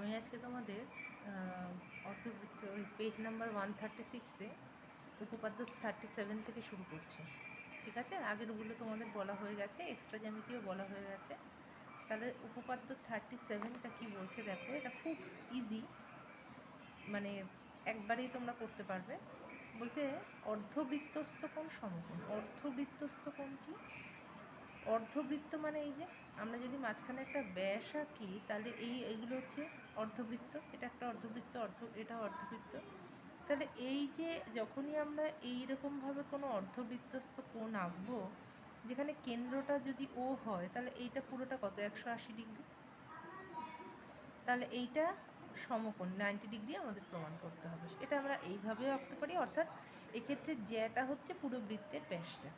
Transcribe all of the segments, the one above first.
আমি আজকে তোমাদের অর্থবৃত্ত পেজ নাম্বার 136-এ উপপাদ্য 37 থেকে শুরু করছি। ঠিক আছে, আগেরগুলো তোমাদের বলা হয়ে গেছে, এক্সট্রা জ্যামিতিও বলা হয়ে গেছে। তাহলে উপপাদ্য 37টা কী বলছে দেখো, এটা খুব ইজি, মানে একবারেই তোমরা করতে পারবে। বলছে অর্ধবৃত্তস্থ কোণ সমকোণ। অর্ধবৃত্তস্থ কোণ কি? অর্ধবৃত্ত মানে এই যে আমরা যদি মাঝখানে একটা ব্যাস আঁকি, তাহলে এইগুলো হচ্ছে অর্ধবৃত্ত। এটা একটা অর্ধবৃত্ত, এটা অর্ধবৃত্ত। তাহলে এই যে যখনই আমরা এইরকমভাবে কোনো অর্ধবৃত্তস্থ কোণ আঁকবো, যেখানে কেন্দ্রটা যদি ও হয়, তাহলে এইটা পুরোটা কত, 180 ডিগ্রি। তাহলে এইটা সমকোণ 90 ডিগ্রি আমাদের প্রমাণ করতে হবে। এটা আমরা এইভাবেও আঁকতে পারি, অর্থাৎ এক্ষেত্রে যেটা হচ্ছে পুরো বৃত্তের ব্যাসটা।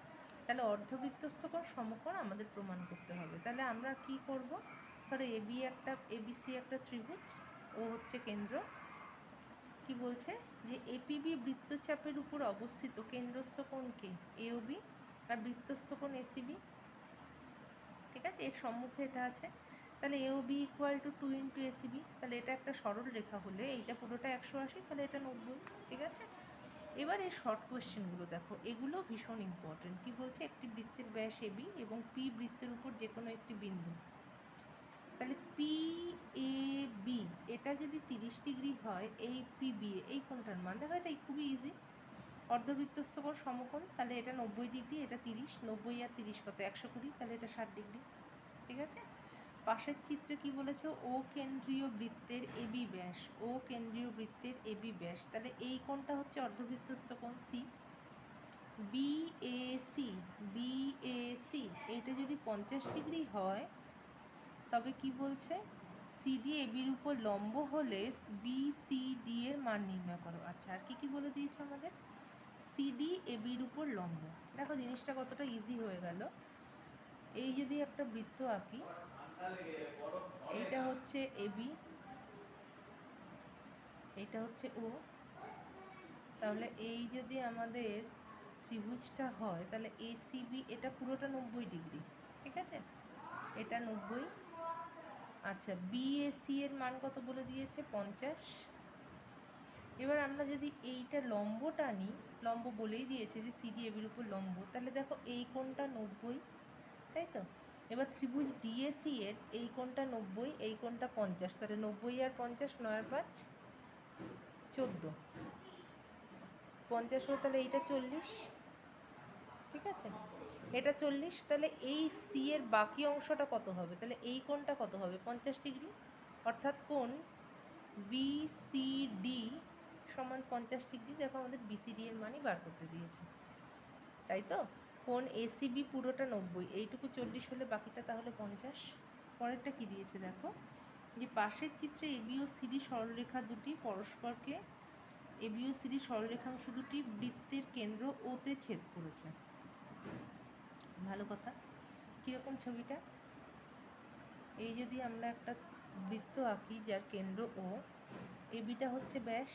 তাহলে অর্ধবৃত্তস্থ কোণ সমকোণ আমাদের প্রমাণ করতে হবে। তাহলে আমরা কি করব, ধরো এবিসি একটা ত্রিভুজ, ও হচ্ছে কেন্দ্র। কি বলছে যে এপিবি বৃত্তচাপের উপর অবস্থিত কেন্দ্রস্থ কোণকে এওবি, আর বৃত্তস্থ কোণ এসিবি। ঠিক আছে, এর সম্মুখে এটা আছে। তাহলে AOB equal to 2 into ACB. তাহলে এটা একটা সরল রেখা হলে এইটা পুরোটা 180, তাহলে এটা 90। ঠিক আছে, এবার এই শর্ট কোয়েশ্চেনগুলো দেখো, এগুলো ভীষণ ইম্পর্টেন্ট। কি বলছে, একটি বৃত্তের ব্যাস এবি এবং পি বৃত্তের উপর যে কোনো একটি বিন্দু। তাহলে পি এ বি এটা যদি 30 ডিগ্রি হয়, এই পি বি এই কোণটার মান দেখো, এটা খুবই ইজি। অর্ধবৃত্তস্থ কোণ সমকোণ, তাহলে এটা 90 ডিগ্রি, এটা 30, 90 আর 30 কত, 120, তাহলে এটা 60 ডিগ্রি। ঠিক আছে, পাশের চিত্রে কি বলেছে, ও কেন্দ্রীয় বৃত্তের এবি ব্যাস, ও কেন্দ্রীয় বৃত্তের এবি ব্যাস। তাহলে এই কোণটা হচ্ছে অর্ধবৃত্তস্থ কোণ সি। বিএসি এইটা যদি 50 ডিগ্রি হয়, তবে কি বলছে, সিডি এবির উপর লম্ব হলে বিসিডি এর মান নির্ণয় করো। আচ্ছা, আর কি কি বলে দিয়েছে আমাদের, সিডি এবির উপর লম্ব। দেখো জিনিসটা কতটা ইজি হয়ে গেল। এই যদি একটা বৃত্ত আঁকি, এইটা হচ্ছে এবি, এইটা হচ্ছে ও, তাহলে এই যদি আমাদের ত্রিভুজটা হয়, তাহলে এসিবি এটা পুরোটা 90 ডিগ্রি। ঠিক আছে, এটা 90। আচ্ছা, বিএসি এর মান কত বলে দিয়েছে, 50। এবার আমরা যদি এইটা লম্ব টানি, লম্ব বলেই দিয়েছে যে সিডি এবির উপর লম্ব, তাহলে দেখো এই কোণটা 90, তাই তো। এবার ত্রিভুজ ডিএসি এর এই কোণটা 90, এই কোণটা 50, তাহলে 90 আর 50, 9 আর 5 14, 50 হলো, তাহলে এইটা 40। ঠিক আছে, এটা 40। তাহলে এই সি এর বাকি অংশটা কত হবে, তাহলে এই কোণটা কত হবে, 50 ডিগ্রি। অর্থাৎ কোণ বিসিডি সমান 50 ডিগ্রি। দেখো আমাদের বিসিডি এর মানই বার করতে দিয়েছে, তাই তো। কোণ এসিবি পুরোটা 90, এইটুকু 40 হলে বাকিটা তাহলে 50। পরেরটা কি দিয়েছে দেখো, যে পাশের চিত্রে এবি ও সিডি সরলরেখা দুটি পরস্পরকে, এবি ও সিডি সরলরেখাংশ দুটি বৃত্তের কেন্দ্র ওতে ছেদ করেছে। ভালো কথা। কীরকম ছবিটা, এই যদি আমরা একটা বৃত্ত আঁকি যার কেন্দ্র ও, এবিটা হচ্ছে ব্যাস।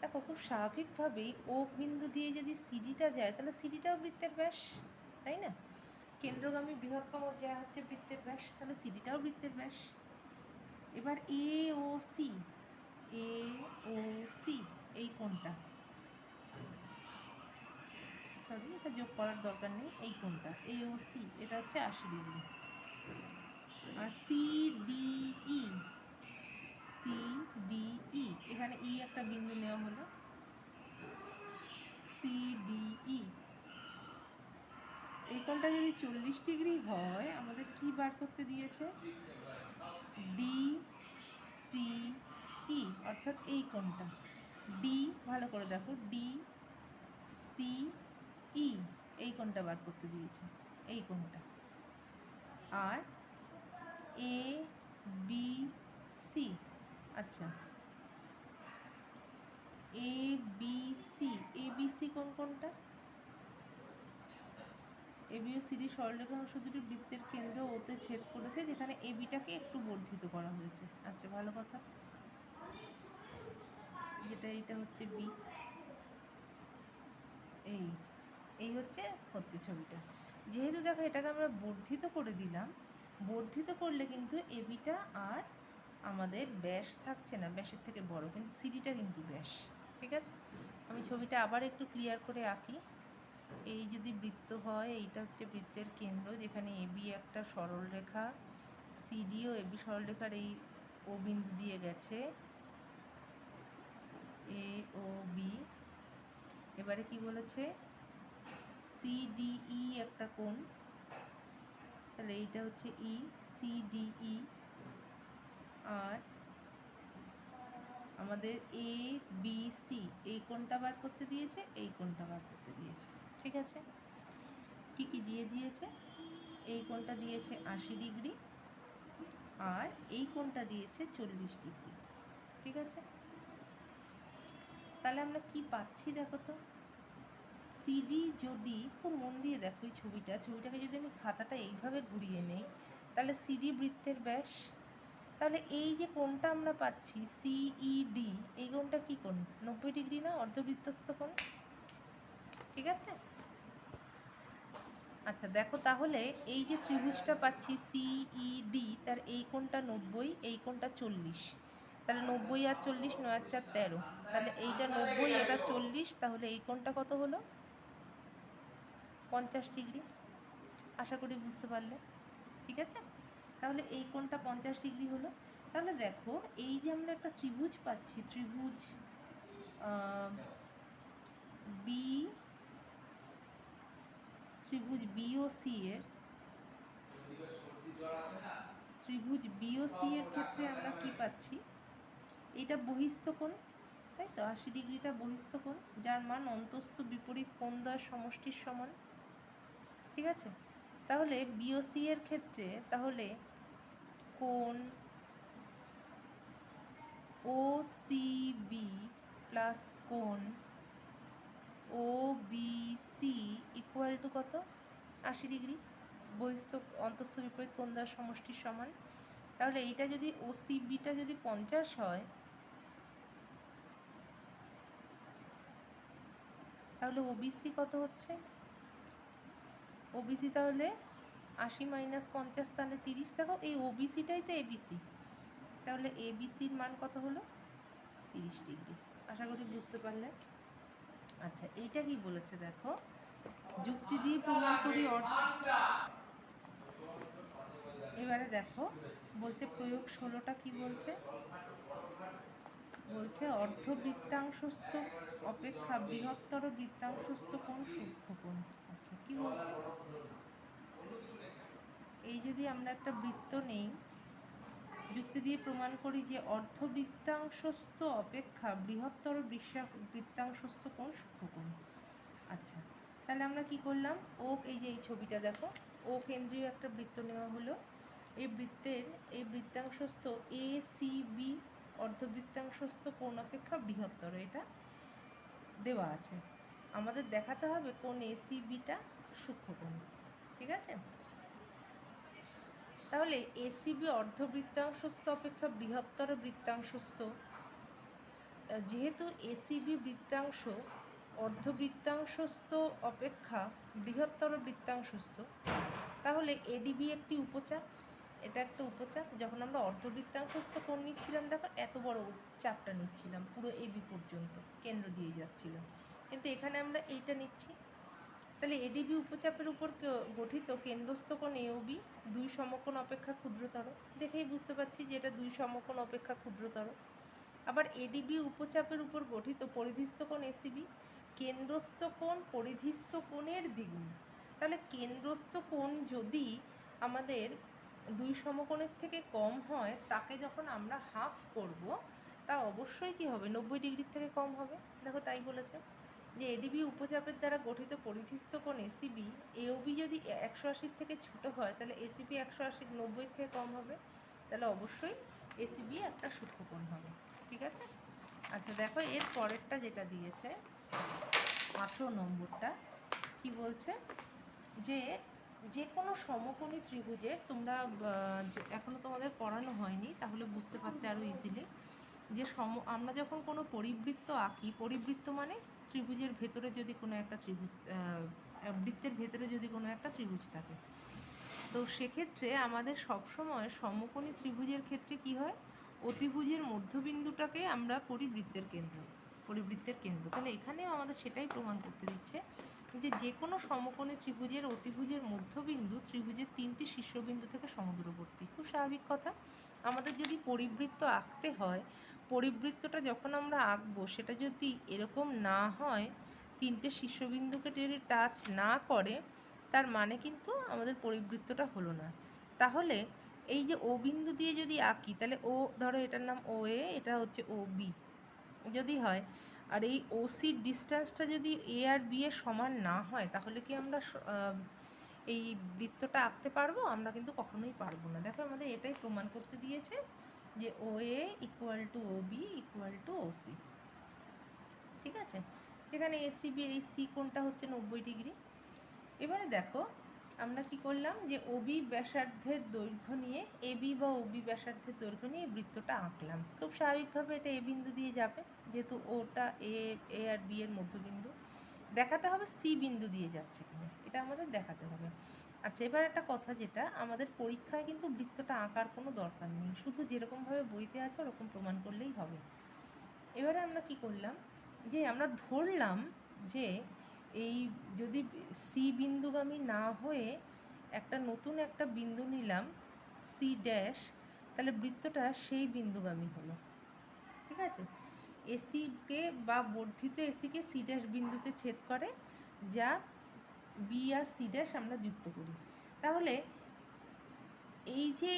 দেখো খুব স্বাভাবিকভাবেই ও বিন্দু দিয়ে যদি সিডিটা যায়, তাহলে সিডিটাও বৃত্তের ব্যাস, তাই না। কেন্দ্রগামী বৃহত্তম যা হচ্ছে বৃত্তের ব্যাস, তাহলে সিডিটাও বৃত্তের ব্যাস। এবার এ ও সি এই কোণটা, সরি এটা যোগ করার দরকার নেই, এই কোণটা এ ও সি এটা হচ্ছে 80 ডিগ্রি। আর সিডিই এখানে ই একটা বিন্দু নেওয়া হলো, সিডিই এই কোণটা যদি 40 ডিগ্রি হয়, আমাদের কি বার করতে দিয়েছে, ডিসিই, অর্থাৎ এই কোণটা ডি, ভালো করে দেখো, ডিসিই এই কোণটা বার করতে দিয়েছে, এই কোণটা। আর এ বি সি, আচ্ছা এবিসি কোনটা, এবি ও সিডি সরলরেখাংশ দুটি বৃত্তের কেন্দ্র ওতে ছেদ করেছে, যেখানে এবিটাকে একটু বর্ধিত করা হয়েছে। আচ্ছা, ভালো কথা। যেটা এইটা হচ্ছে বি, এই হচ্ছে ছবিটা। যেহেতু দেখো এটাকে আমরা বর্ধিত করে দিলাম, বর্ধিত করলে কিন্তু এবিটা আর আমাদের ব্যাস থাকছে না, ব্যাসের থেকে বড়, কিন্তু সিডিটা কিন্তু ব্যাস। ঠিক আছে, আমি ছবিটা আবার একটু ক্লিয়ার করে আঁকি। এই যদি বৃত্ত হয়, এইটা হচ্ছে বৃত্তের কেন্দ্র, যেখানে এবি একটা সরলরেখা, সিডিও এবি সরলরেখার এই ও বিন্দু দিয়ে গেছে, এ ও বি। এবারে কি বলেছে, সিডিই একটা কোণ, তাহলে এইটা হচ্ছে ই, সিডিই। আর আমাদের এ বি সি এই কোণটা বার করতে দিয়েছে, এই কোণটা বার করতে দিয়েছে। ঠিক আছে, কি কি দিয়ে দিয়েছে, এই কোণটা দিয়েছে 80 ডিগ্রি, আর এই কোণটা দিয়েছে 40 ডিগ্রি। ঠিক আছে, তাহলে আমরা কি পাচ্ছি দেখো তো, সিডি যদি, খুব মন দিয়ে দেখো এই ছবিটাকে যদি আমি খাতাটা এইভাবে ঘুরিয়ে নেই, তাহলে সিডি বৃত্তের ব্যাস। তাহলে এই যে কোণটা আমরা পাচ্ছি সিইডি, এই কোণটা কি কোণ, 90 ডিগ্রি না, অর্ধবৃত্তস্থ কোণ। ঠিক আছে, আচ্ছা দেখো তাহলে এই যে ত্রিভুজটা পাচ্ছি সিইডি, তার এই কোণটা 90, এই কোণটা 40, তাহলে 90 আর 40, 9 আর 4 13, তাহলে এইটা 90, এটা 40, তাহলে এই কোণটা কত হলো, 50 ডিগ্রি। আশা করি বুঝতে পারলে। ঠিক আছে, তাহলে এই কোণটা 50 ডিগ্রি হলো। তাহলে দেখো এই যে আমরা একটা ত্রিভুজ পাচ্ছি, ত্রিভুজ বি, ত্রিভুজ বিওসি এর, ত্রিভুজ বিওসি এর ক্ষেত্রে আমরা কি পাচ্ছি, এটা বহিস্থ কোণ, তাই তো, 80 ডিগ্রিটা বহিস্থ কোণ, যার মান অন্তস্থ বিপরীত কোণদ্বয়ের সমষ্টির সমান। ঠিক আছে, তাহলে বিওসি এর ক্ষেত্রে তাহলে কোণ OCB প্লাস কোণ OBC ইকুয়াল টু কত, 80 ডিগ্রি, বহিস্থ অন্তস্থ বিপরীত কোণদ্বয়ের সমষ্টির সমান। তাহলে এইটা যদি OCBটা যদি 50 হয়, তাহলে OBC কত হচ্ছে, OBC তাহলে 80 মাইনাস 50, তাহলে 30। দেখো এই OBCটাই তো ABC, তাহলে ABCর মান কত হলো, 30 ডিগ্রি। আশা করি বুঝতে পারলে। আচ্ছা এইটা কি বলেছে দেখো, যুক্তি দিয়ে প্রমাণ করি এবারে দেখো বলছে প্রয়োগ 16টা কি বলছে, বলছে অর্ধবৃত্তাংশস্থ অপেক্ষা বৃহত্তর বৃত্তাংশস্থ কোণ সূক্ষ্ম কোণ। আচ্ছা কি বলছে, এই যদি আমরা একটা বৃত্ত নেই, যুক্তি দিয়ে প্রমাণ করি যে অর্ধবৃত্তাংশস্থ অপেক্ষা বৃহত্তর বৃত্তাংশস্থ কোণ সূক্ষ্ম কোণ। আচ্ছা তাহলে আমরা কি করলাম, ও এই যে এই ছবিটা দেখো, ও কেন্দ্রীয় একটা বৃত্ত নেওয়া হলো, এই বৃত্তের এই বৃত্তাংশস্থ ACB অর্ধবৃত্তাংশস্থ কোণ অপেক্ষা বৃহত্তর, এটা দেওয়া আছে, আমাদের দেখাতে হবে কোণ ACBটা সূক্ষ্ম কোণ। ঠিক আছে, তাহলে ACB অর্ধবৃত্তাংশস্থ অপেক্ষা বৃহত্তর বৃত্তাংশস্থ, যেহেতু ACB বৃত্তাংশ অর্ধবৃত্তাংশস্থ অপেক্ষা বৃহত্তর বৃত্তাংশস্থ, তাহলে ADB একটি উপচাপ, এটা একটা উপচাপ। যখন আমরা অর্ধবৃত্তাংশস্থ কোণ নিচ্ছিলাম দেখো এত বড় চাপটা নিচ্ছিলাম, পুরো AB পর্যন্ত কেন্দ্র দিয়ে যাচ্ছিলাম, কিন্তু এখানে আমরা এইটা নিচ্ছি। তাহলে ADB উপচাপের উপর গঠিত কেন্দ্রস্থ কোণ AOB দুই সমকোণ অপেক্ষা ক্ষুদ্রতর, দেখেই বুঝতে পারছি যে এটা দুই সমকোণ অপেক্ষা ক্ষুদ্রতর। আবার ADB উপচাপের উপর গঠিত পরিধিস্থ কোণ ACB কেন্দ্রস্থ কোণ পরিধিস্থ কোণের দ্বিগুণ। তাহলে কেন্দ্রস্থ কোণ যদি আমাদের দুই সমকোণের থেকে কম হয়, তাকে যখন আমরা হাফ করব, তা অবশ্যই কি হবে, 90 ডিগ্রির থেকে কম হবে। দেখো তাই বলেছে যে ADB উপচাপের দ্বারা গঠিত পরিধিস্থ কোণ ACB AOB যদি 180 থেকে ছোট হয়, তাহলে ACB 180 90 থেকে কম হবে, তাহলে অবশ্যই ACB একটা সূক্ষ্ম কোণ হবে। ঠিক আছে, আচ্ছা দেখো এর পরেরটা যেটা দিয়েছে 18 নম্বরটা কি বলছে, যে যে কোনো সমকোণী ত্রিভুজে, তোমরা এখনো তোমাদের পড়ানো হয়নি, তাহলে বুঝতে পারতে আরও ইজিলি, যে আমরা যখন কোনো পরিবৃত্ত আঁকি, পরিবৃত্ত মানে ত্রিভুজের ভেতরে যদি কোনো একটা ত্রিভুজ, বৃত্তের ভেতরে যদি কোনো একটা ত্রিভুজ থাকে, তো সেক্ষেত্রে আমাদের সবসময় সমকোণী ত্রিভুজের ক্ষেত্রে কি হয়, অতিভুজের মধ্যবিন্দুটাকে আমরা করি বৃত্তের কেন্দ্র, পরিবৃত্তের কেন্দ্র। তাহলে এখানেও আমাদের সেটাই প্রমাণ করতে দিচ্ছে যে কোনো সমকোণী ত্রিভুজের অতিভুজের মধ্যবিন্দু ত্রিভুজের 3টি শীর্ষবিন্দু থেকে সমদূরবর্তী। খুব স্বাভাবিক কথা। আমাদের যদি পরিবৃত্ত আঁকতে হয়, পরিবৃত্তটা যখন আমরা আঁকবো সেটা যদি এরকম না হয়, 3টে শীর্ষবিন্দুকে যদি টাচ না করে, তার মানে কিন্তু আমাদের পরিবৃত্তটা হলো না। তাহলে এই যে ও বিন্দু দিয়ে যদি আঁকি, তাহলে ও, ধরো এটার নাম ও এ, এটা হচ্ছে ও বি যদি হয়, আর এই ও সির ডিস্টেন্সটা যদি এ আর বি এর সমান না হয়, তাহলে কি আমরা এই বৃত্তটা আঁকতে পারবো? আমরা কিন্তু কখনোই পারবো না। দেখো আমাদের এটাই প্রমাণ করতে দিয়েছে যে O A equal to O B equal to O C. ঠিক আছে, যেখানে এসিবি এই সি কোণটা হচ্ছে 90 ডিগ্রি। এবারে দেখো আমরা কি করলাম, যে ওবি ব্যাসার্ধের দৈর্ঘ্য নিয়ে এবি বা ওবি ব্যাসার্ধের দৈর্ঘ্য নিয়ে বৃত্তটা আঁকলাম। খুব স্বাভাবিকভাবে এটা এ বিন্দু দিয়ে যাবে, যেহেতু ওটা এ আর বি এর মধ্যবিন্দু। দেখাতে হবে সি বিন্দু দিয়ে যাচ্ছে কিনা, এটা আমাদের দেখাতে হবে। আচ্ছা, এবার একটা কথা, যেটা আমাদের পরীক্ষায় কিন্তু বৃত্তটা আঁকার কোনো দরকার নেই, শুধু যেরকমভাবে বইতে আছে ওরকম প্রমাণ করলেই হবে। এবারে আমরা কি করলাম, যে আমরা ধরলাম যে এই যদি সি বিন্দুগামী না হয়ে একটা নতুন একটা বিন্দু নিলাম সি ড্যাশ, তাহলে বৃত্তটা সেই বিন্দুগামী হলো। ঠিক আছে, এসিকে বা বর্ধিত এসিকে সি ড্যাশ বিন্দুতে ছেদ করে, যা বি আর সি ড্যাশ আমরা যুক্ত করি। তাহলে এই যে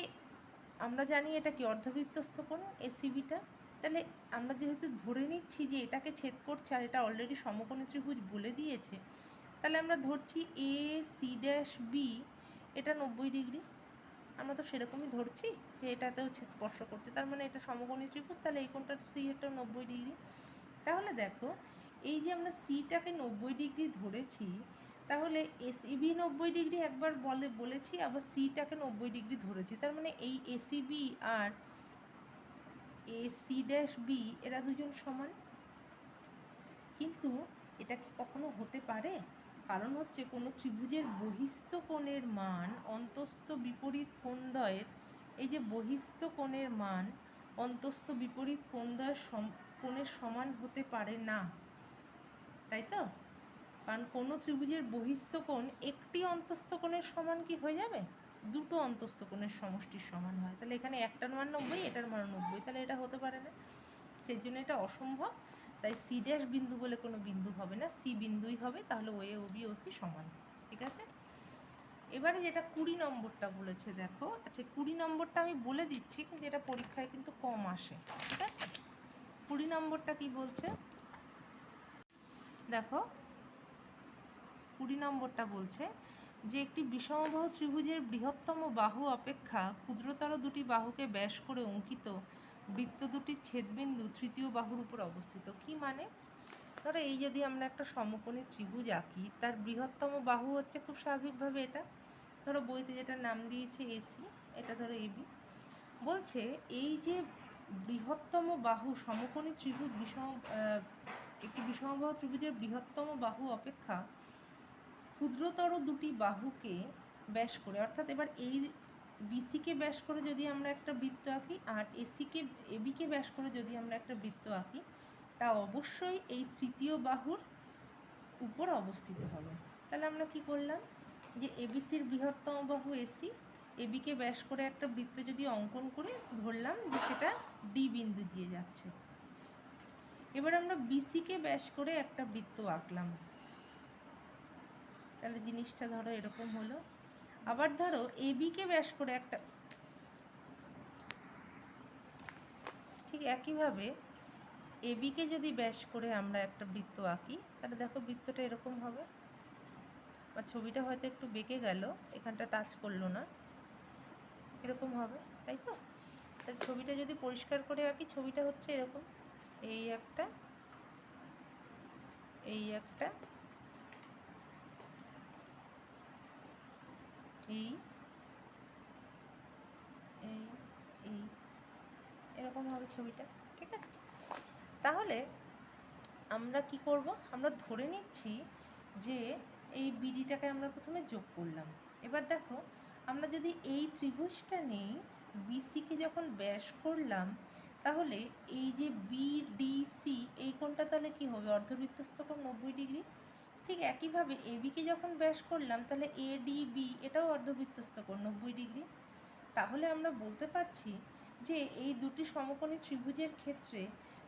আমরা জানি এটা কি অর্ধবৃত্তস্থ কোণ এসিবিটা, তাহলে আমরা যেহেতু ধরে নিচ্ছি যে এটাকে ছেদ করছে আর এটা অলরেডি সমকোণী ত্রিভুজ বলে দিয়েছে, তাহলে আমরা ধরছি এ সি ড্যাশ বি এটা 90 ডিগ্রি। আমরা তো সেরকমই ধরছি যে এটাতেও স্পর্শ করছে, তার মানে এটা সমকোণী ত্রিভুজ, তাহলে এই কোণটা সি এটা 90 ডিগ্রি। তাহলে দেখো এই যে আমরা সিটাকে 90 ডিগ্রি ধরেছি, তাহলে এসিবি 90 ডিগ্রি একবার বলেছি, আবার সিটাকে 90 ডিগ্রি ধরেছি, তার মানে এই এসিবি আর এ সি ড্যাশ বি এরা দুজন সমান। কিন্তু এটা কি কখনো হতে পারে? কারণ হচ্ছে কোনো ত্রিভুজের বহিস্থ কোণের মান অন্তস্থ বিপরীত কোণদ্বয়ের, এই যে বহিস্থ কোণের মান অন্তস্থ বিপরীত কোণদ্বয়ের কোণের সমান হতে পারে না, তাই তো? কারণ কোনো ত্রিভুজের বহিস্থ কোণ একটি অন্তস্থ কোণের সমান কি হয়ে যাবে? দুটো অন্তস্থ কোণের সমষ্টির সমান হয়। তাহলে এখানে একটার মান 90, এটার মান 90, তাহলে এটা হতে পারে না, সেই জন্য এটা অসম্ভব। তাই সি ড্যাশ বিন্দু বলে কোনো বিন্দু হবে না, সি বিন্দুই হবে, তাহলে ও এ ও বি ও সি সমান। ঠিক আছে, এবারে যেটা 20 নম্বরটা বলেছে দেখো। আচ্ছা, 20 নম্বরটা আমি বলে দিচ্ছি, কিন্তু এটা পরীক্ষায় কিন্তু কম আসে। ঠিক আছে, 20 নম্বরটা কি বলছে দেখো। 20 নম্বরটা বলছে যে একটি বিষমবাহু ত্রিভুজের বৃহত্তম বাহু অপেক্ষা ক্ষুদ্রতর দুটি বাহুকে ব্যাস করে অঙ্কিত বৃত্ত দুটির ছেদবিন্দু তৃতীয় বাহুর উপর অবস্থিত। কি মানে? ধরো এই যদি আমরা একটা সমকোণী ত্রিভুজ আঁকি, তার বৃহত্তম বাহু হচ্ছে খুব স্বাভাবিকভাবে এটা, ধরো বইতে যেটা নাম দিয়েছে এসি, এটা ধরো এবি। বলছে এই যে বৃহত্তম বাহু সমকোণী ত্রিভুজ একটি বিষমবাহু ত্রিভুজের বৃহত্তম বাহু অপেক্ষা ক্ষুদ্রতর দুটি বাহুকে ব্যাস করে, অর্থাৎ এবার এই বিসিকে ব্যাস করে যদি আমরা একটা বৃত্ত আঁকি, আর এবিকে ব্যাস করে যদি আমরা একটা বৃত্ত আঁকি, তা অবশ্যই এই তৃতীয় বাহুর উপর অবস্থিত হবে। তাহলে আমরা কি করলাম, যে এবিসির বৃহত্তম বাহু এসি, এবিকে ব্যাস করে একটা বৃত্ত যদি অঙ্কন করে ধরলাম যে সেটা ডি বিন্দু দিয়ে যাচ্ছে। এবার আমরা বিসিকে ব্যাস করে একটা বৃত্ত আঁকলাম, তাহলে জিনিসটা ধরো এরকম হলো। আবার ধরো এবিকে ব্যাস করে একটা, ঠিক একইভাবে এবিকে যদি ব্যাস করে আমরা একটা বৃত্ত আঁকি, তাহলে দেখো বৃত্তটা এরকম হবে। বা ছবিটা হয়তো একটু বেঁকে গেল, এখানটা টাচ করলো না, এরকম হবে, তাই তো? তাহলে ছবিটা যদি পরিষ্কার করে আঁকি, ছবিটা হচ্ছে এরকম, এই একটা, এই একটা, এই এই এই এরকম হবে ছবিটা। ঠিক আছে, তাহলে আমরা কি করব, আমরা ধরে নিচ্ছি যে এই বিডিটাকে আমরা প্রথমে যোগ করলাম। এবার দেখো আমরা যদি এই ত্রিভুজটা নেই, বিসিকে যখন ব্যাস করলাম, তাহলে এই যে বিডিসি এই কোণটা তাহলে কি হবে? অর্ধবৃত্তস্থ কোণ 90 ডিগ্রি। ঠিক একইভাবে এবিকে যখন ব্যাস করলাম, তাহলে এডিবি এটাও অর্ধবৃত্তস্থ কোণ 90 ডিগ্রি। তাহলে আমরা বলতে পারছি যে এই দুটি সমকোণী ত্রিভুজের ক্ষেত্রে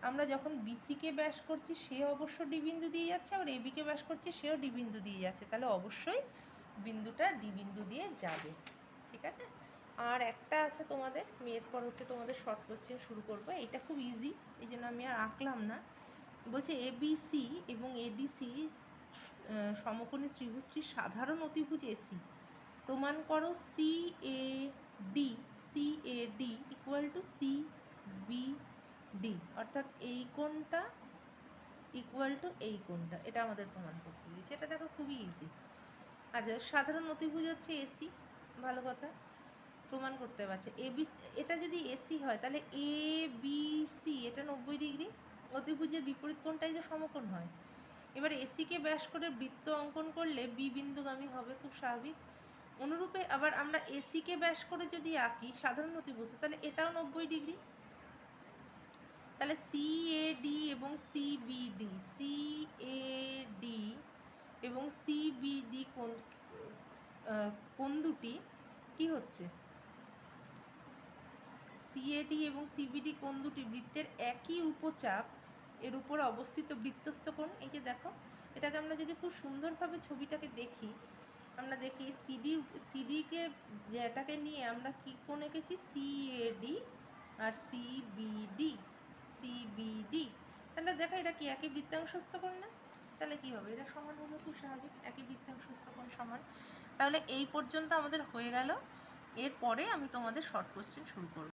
আমরা যখন বিসিকে ব্যাস করছি সে অবশ্য ডি বিন্দু দিয়ে যাচ্ছে, আর এবিকে ব্যাস করছি সেও ডি বিন্দু দিয়ে যাচ্ছে, তাহলে অবশ্যই বিন্দুটা ডি বিন্দু দিয়ে যাবে। ঠিক আছে? আর একটা আছে তোমাদের, এরপর হচ্ছে তোমাদের শর্ট কোশ্চেন শুরু করবো। এটা খুব ইজি, এই জন্য আমি আর আঁকলাম না। বলছে এবিসি এবং এডিসি সমকোণী ত্রিভুজটির সাধারণ অতিভুজ এসি প্রমাণ করো সিএডি ইকুয়াল টু সিবিডি, অর্থাৎ এই কোণটা ইকুয়াল টু এই কোণটা, এটা আমাদের প্রমাণ করতে দিয়েছে। এটা দেখো খুবই ইজি। আচ্ছা, সাধারণ অতিভুজ হচ্ছে এসি, ভালো কথা, প্রমাণ করতে পারছে। এবিসি এটা যদি এসি হয় তাহলে এ বি সি এটা 90 ডিগ্রি, অতিভুজের বিপরীত কোণটাই যে সমকোণ হয়। এবার এসিকে ব্যাস করে বৃত্ত অঙ্কন করলে বি বিন্দুগামী হবে, খুব স্বাভাবিক। অনুরূপে আবার আমরা এসিকে ব্যাস করে যদি আঁকি সাধারণ অতিভুজ, তাহলে এটাও 90 ডিগ্রি। তাহলে সিএডি এবং সিবিডি কোণ দুটি কি হচ্ছে? সিএডি এবং সিবিডি কোণ দুটি বৃত্তের একই উপচাপ এর উপর অবস্থিত বৃত্তস্থ কোণ। এই যে দেখো, এটাকে আমরা যদি খুব সুন্দরভাবে ছবিটাকে দেখি, আমরা দেখি সিডিকে যেটাকে নিয়ে আমরা কি কোণ এঁকেছি? সিএডি আর সিবিডি। তাহলে দেখো এটা কি একই বৃত্তাংশস্থ কোণ না? তাহলে কি হবে? এটা সমান হবে, খুব স্বাভাবিক, একই বৃত্তাংশস্থ কোণ সমান। তাহলে এই পর্যন্ত আমাদের হয়ে গেল। এরপরে আমি তোমাদের শর্ট কোশ্চেন শুরু করব।